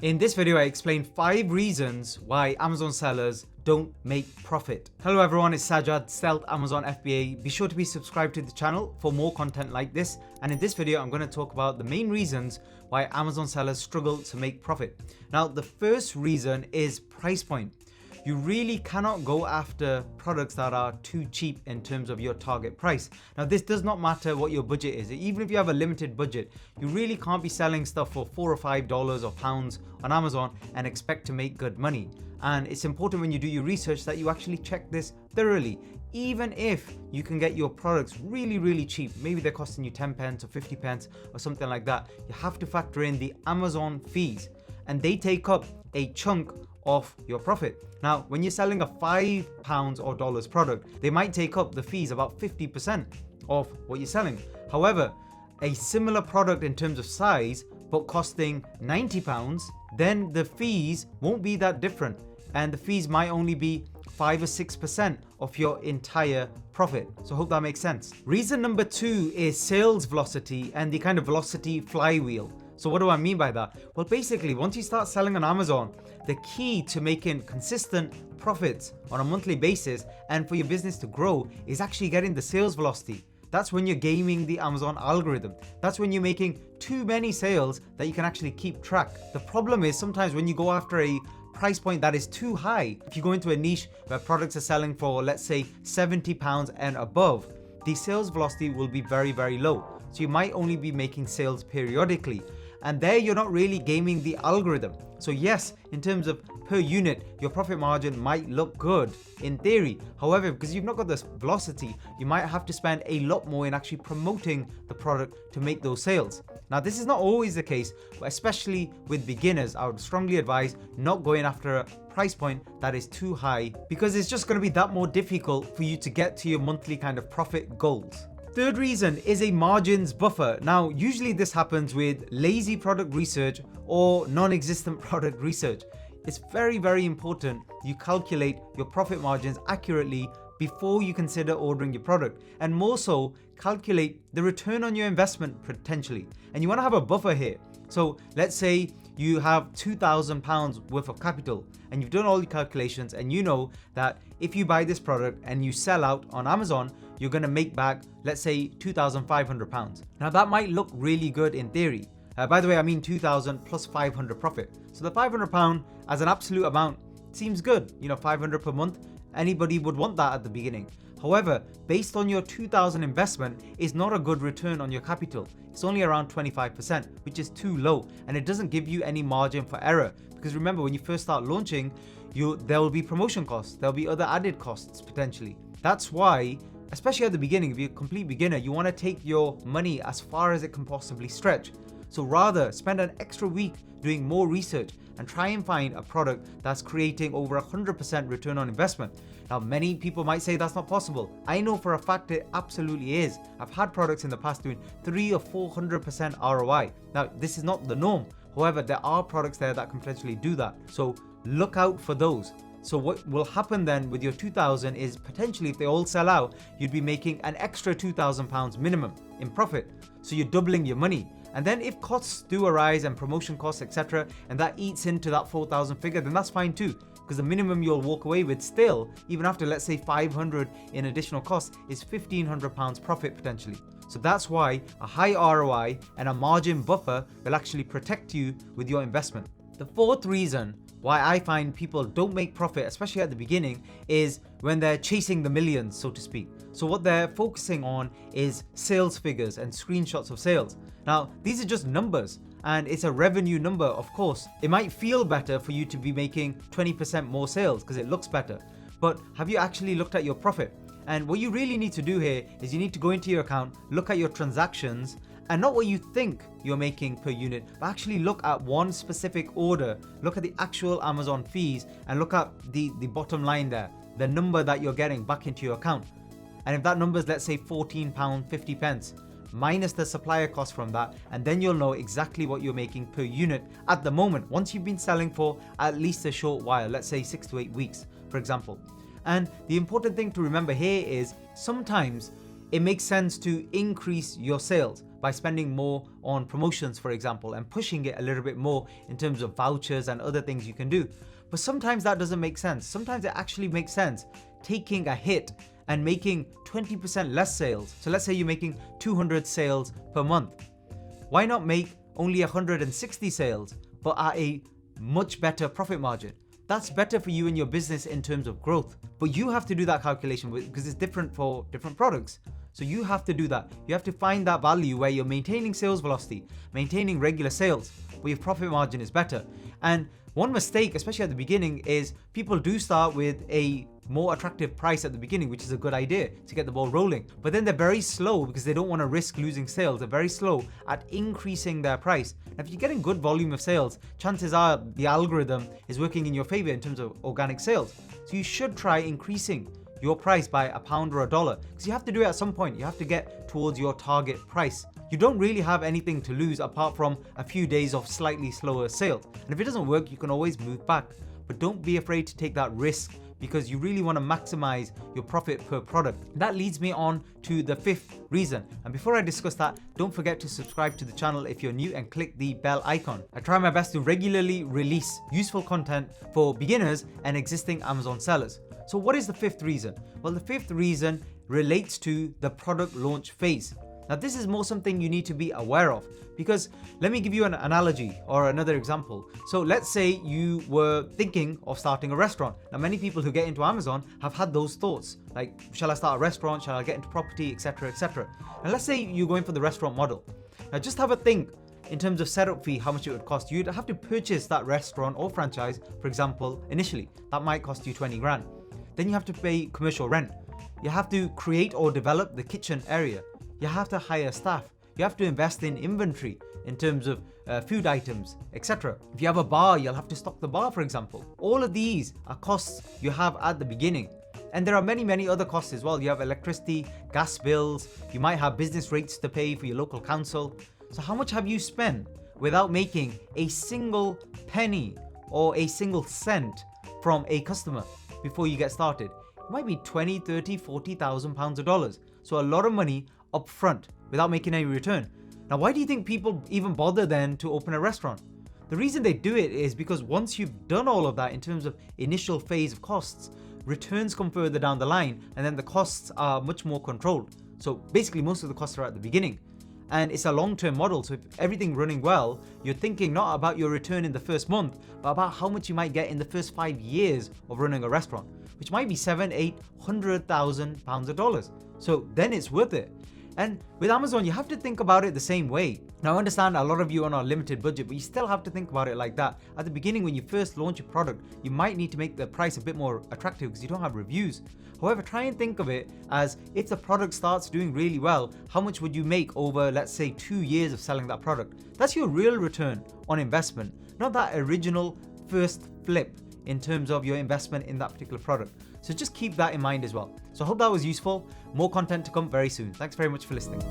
In this video, I explain 5 reasons why Amazon sellers don't make profit. Hello everyone, it's Sajad, Stealth Amazon FBA. Be sure to be subscribed to the channel for more content like this. And in this video, I'm going to talk about the main reasons why Amazon sellers struggle to make profit. Now, the first reason is price point. You really cannot go after products that are too cheap in terms of your target price. Now, this does not matter what your budget is. Even if you have a limited budget, you really can't be selling stuff for $4 or $5 or pounds on Amazon and expect to make good money. And it's important when you do your research that you actually check this thoroughly. Even if you can get your products really cheap, maybe they're costing you 10 pence or 50 pence or something like that, you have to factor in the Amazon fees, and they take up a chunk of your profit. Now, when you're selling a £5 or dollars product, they might take up the fees about 50% of what you're selling. However, a similar product in terms of size, but costing £90, then the fees won't be that different. And the fees might only be 5 or 6% of your entire profit. So I hope that makes sense. Reason number 2 is sales velocity and the kind of velocity flywheel. So what do I mean by that? Well, basically, once you start selling on Amazon, the key to making consistent profits on a monthly basis and for your business to grow is actually getting the sales velocity. That's when you're gaming the Amazon algorithm. That's when you're making too many sales that you can actually keep track. The problem is sometimes when you go after a price point that is too high, if you go into a niche where products are selling for, let's say, £70 and above, the sales velocity will be very low. So you might only be making sales periodically. And there you're not really gaming the algorithm. So yes, in terms of per unit, your profit margin might look good in theory. However, because you've not got this velocity, you might have to spend a lot more in actually promoting the product to make those sales. Now, this is not always the case, but especially with beginners, I would strongly advise not going after a price point that is too high, because it's just going to be that more difficult for you to get to your monthly kind of profit goals. Third reason is a margins buffer. Now, usually this happens with lazy product research or non-existent product research. It's very important you calculate your profit margins accurately before you consider ordering your product, and more so calculate the return on your investment potentially. And you want to have a buffer here. So let's say you have £2,000 worth of capital and you've done all your calculations, and you know that if you buy this product and you sell out on Amazon, you're going to make back, let's say, £2,500. Now, that might look really good in theory. By the way, I mean 2,000 plus 500 profit. So the £500 as an absolute amount seems good. 500 per month. Anybody would want that at the beginning. However, based on your 2,000 investment, is not a good return on your capital. It's only around 25%, which is too low, and it doesn't give you any margin for error. Because remember, when you first start launching, there will be promotion costs, there'll be other added costs potentially. That's why, especially at the beginning, if you're a complete beginner, you want to take your money as far as it can possibly stretch. So rather, spend an extra week doing more research and try and find a product that's creating over 100% return on investment. Now, many people might say that's not possible. I know for a fact it absolutely is. I've had products in the past doing 300 or 400% ROI. Now, this is not the norm. However, there are products there that can potentially do that. So look out for those. So what will happen then with your 2,000 is potentially, if they all sell out, you'd be making an extra £2,000 minimum in profit. So you're doubling your money. And then if costs do arise and promotion costs, etc., and that eats into that 4,000 figure, then that's fine too. Because the minimum you'll walk away with still, even after, let's say, 500 in additional costs, is £1,500 profit potentially. So that's why a high ROI and a margin buffer will actually protect you with your investment. The fourth reason why I find people don't make profit, especially at the beginning, is when they're chasing the millions, so to speak. So what they're focusing on is sales figures and screenshots of sales. Now, these are just numbers, and it's a revenue number, of course. It might feel better for you to be making 20% more sales because it looks better. But have you actually looked at your profit? And what you really need to do here is you need to go into your account, look at your transactions, and not what you think you're making per unit, but actually look at one specific order, look at the actual Amazon fees, and look at the bottom line there, the number that you're getting back into your account. And if that number is, let's say, £14.50, minus the supplier cost from that, and then you'll know exactly what you're making per unit at the moment, once you've been selling for at least a short while, let's say 6 to 8 weeks, for example. And the important thing to remember here is sometimes it makes sense to increase your sales by spending more on promotions, for example, and pushing it a little bit more in terms of vouchers and other things you can do. But sometimes that doesn't make sense. Sometimes it actually makes sense taking a hit and making 20% less sales. So let's say you're making 200 sales per month. Why not make only 160 sales, but at a much better profit margin? That's better for you and your business in terms of growth. But you have to do that calculation because it's different for different products. So you have to do that. You have to find that value where you're maintaining sales velocity, maintaining regular sales, but your profit margin is better. And one mistake, especially at the beginning, is people do start with a more attractive price at the beginning, which is a good idea to get the ball rolling. But then they're very slow because they don't want to risk losing sales. They're very slow at increasing their price. Now, if you're getting good volume of sales, chances are the algorithm is working in your favor in terms of organic sales. So you should try increasing your price by £1 or $1 because you have to do it at some point. You have to get towards your target price. You don't really have anything to lose apart from a few days of slightly slower sales. And if it doesn't work, you can always move back. But don't be afraid to take that risk because you really want to maximize your profit per product. That leads me on to the fifth reason. And before I discuss that, don't forget to subscribe to the channel if you're new and click the bell icon. I try my best to regularly release useful content for beginners and existing Amazon sellers. So what is the fifth reason? Well, the fifth reason relates to the product launch phase. Now, this is more something you need to be aware of because let me give you an analogy or another example. So let's say you were thinking of starting a restaurant. Now, many people who get into Amazon have had those thoughts like, shall I start a restaurant? Shall I get into property, etc., etc. And let's say you're going for the restaurant model. Now, just have a think in terms of setup fee, how much it would cost. You'd have to purchase that restaurant or franchise, for example, initially. That might cost you 20 grand. Then you have to pay commercial rent. You have to create or develop the kitchen area. You have to hire staff. You have to invest in inventory in terms of food items, etc. If you have a bar, you'll have to stock the bar, for example. All of these are costs you have at the beginning. And there are many, many other costs as well. You have electricity, gas bills, you might have business rates to pay for your local council. So how much have you spent without making a single penny or a single cent from a customer before you get started? It might be 20, 30, 40,000 pounds or dollars. So a lot of money up front without making any return. Now, why do you think people even bother then to open a restaurant? The reason they do it is because once you've done all of that in terms of initial phase of costs, returns come further down the line and then the costs are much more controlled. So basically most of the costs are at the beginning. And it's a long-term model. So if everything running well, you're thinking not about your return in the first month, but about how much you might get in the first 5 years of running a restaurant, which might be 7, 8, 100,000 pounds or dollars. So then it's worth it. And with Amazon, you have to think about it the same way. Now, I understand a lot of you are on a limited budget, but you still have to think about it like that. At the beginning, when you first launch a product, you might need to make the price a bit more attractive because you don't have reviews. However, try and think of it as if the product starts doing really well, how much would you make over, let's say, 2 years of selling that product? That's your real return on investment, not that original first flip in terms of your investment in that particular product. So just keep that in mind as well. So I hope that was useful. More content to come very soon. Thanks very much for listening.